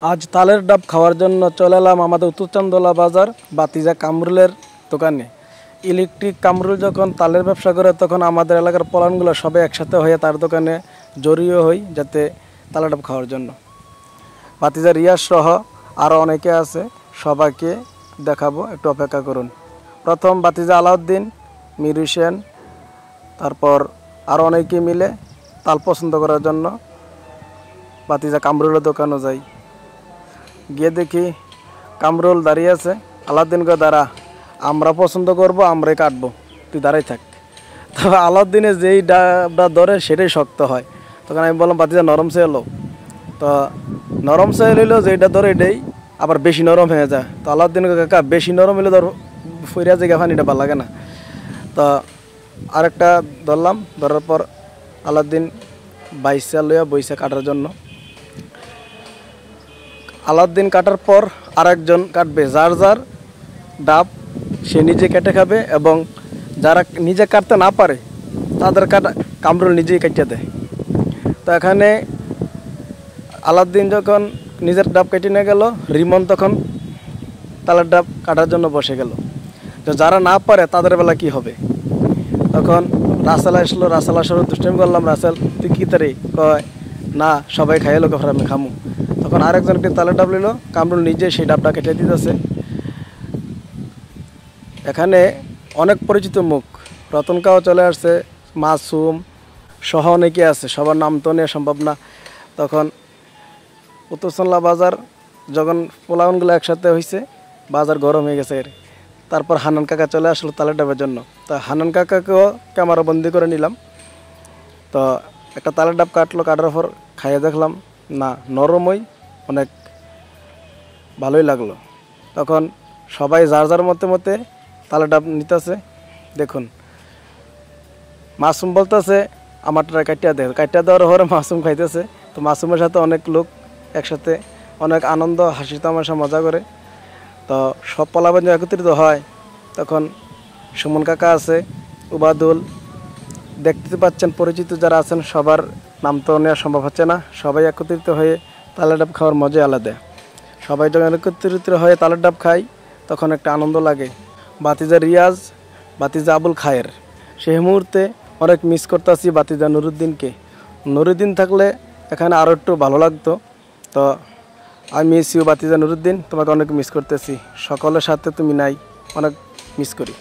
আজ তালের ডাব খাওয়ার জন্য চলে এলাম আমাদের উত্তরচান্দোলা বাজার বাতিজা কামরুলের দোকানে। ইলেকট্রিক কামরুল যখন তালের ব্যবসা করে তখন আমাদের এলাকার পলানগুলো সবাই একসাথে হয়ে তার দোকানে জড়িয়ে হই যাতে তালের ডাব খাওয়ার জন্য। বাতিজা রিয়াজ সহ আরও অনেকে আছে, সবাইকে দেখাবো, একটু অপেক্ষা করুন। প্রথম বাতিজা আলাউদ্দিন, মির হোসেন, তারপর আরও অনেকে মিলে তাল পছন্দ করার জন্য বাতিজা কামরুলের দোকানও যাই। গিয়ে দেখি কামরুল দাঁড়িয়ে আছে। আলাউদ্দিনকে দাঁড়া, আমরা পছন্দ করব, আমরাই কাটবো, তুই দাঁড়াই থাক। তবে আলাউদ্দিনে যেই ডাবটা ধরে সেটাই শক্ত হয়। তখন আমি বললাম বাতিজা নরম সে এলো, তো নরম সে এলো যেইটা ধরে এটাই আবার বেশি নরম হয়ে যায়। তো আলাউদ্দিনকে কাকা বেশি নরম হলে ধর ফইরা জায়গা ফানিটা ভালো লাগে না। তো আরেকটা ধরলাম, ধরার পর আলাউদ্দিন বাইসা লইয়া বইসা কাটার জন্য। আলাউদ্দিন কাটার পর আরেকজন কাটবে, যার যার ডাব সে নিজে কেটে খাবে, এবং যারা নিজে কাটতে না পারে তাদের কামরুল নিজেই কেটে দেয়। তো এখানে আলাউদ্দিন যখন নিজের ডাব কেটে নিয়ে গেল, রিমন তখন তালের ডাব কাটার জন্য বসে গেল। তো যারা না পারে তাদের বেলা কি হবে? তখন রাসেল আসলো, রাসেল আসার দুষ্টামি করলাম, রাসেল তুই কী তারি? কয় না, সবাই খাইয়ে লোক আমি খামু। তখন আরেকজনকে তালের ডাব নিল, কামরুল নিজে সেই ডাবটা কেটে দিতেছে। এখানে অনেক পরিচিত মুখ, রতনকাও চলে আসছে, মাসুম সহ অনেকে আছে, সবার নাম তো নেওয়া সম্ভব না। তখন উত্তরচান্দোলা বাজার যখন পোলাউনগুলো একসাথে হয়েছে, বাজার গরম হয়ে গেছে। তারপর হানান কাকা চলে আসলো তালের ডাবের জন্য। তো হানান কাকাকেও ক্যামেরা বন্দি করে নিলাম। তো একটা তালের ডাব কাটলো, কাটার পর খাইয়ে দেখলাম না, নরমই অনেক ভালোই লাগলো। তখন সবাই যার যার মতে তালের ডাব নিতেছে। দেখুন, মাসুম বলতেছে আমারটা কাটিয়া দেয়, কাটিয়া দেওয়ার পরে মাসুম খাইতেছে। তো মাসুমের সাথে অনেক লোক একসাথে অনেক আনন্দ, হাসি তামাশা, মজা করে। তো সব পোলাপান একত্রিত হয়, তখন সুমন কাকা আছে, উবাদুল, দেখতে পাচ্ছেন পরিচিত যারা আছেন সবার নাম তো নেওয়া সম্ভব হচ্ছে না। সবাই একত্রিত হয়ে তালের ডাব খাওয়ার মজাই আলাদা। সবাই যখন একত্রিত হয়ে তালের ডাব খায় তখন একটা আনন্দ লাগে। বাতিজা রিয়াজ, বাতিজা আবুল খায়ের, সেই মুহূর্তে অনেক মিস করতেছি বাতিজা নুরুদ্দিনকে। নুরুদ্দিন থাকলে এখানে আরও একটু ভালো লাগতো। তো আমি মিস ইউ বাতিজা নুরুদ্দিন, তোমাকে অনেক মিস করতেছি। সকলের সাথে তুমি নাই, অনেক মিস করি।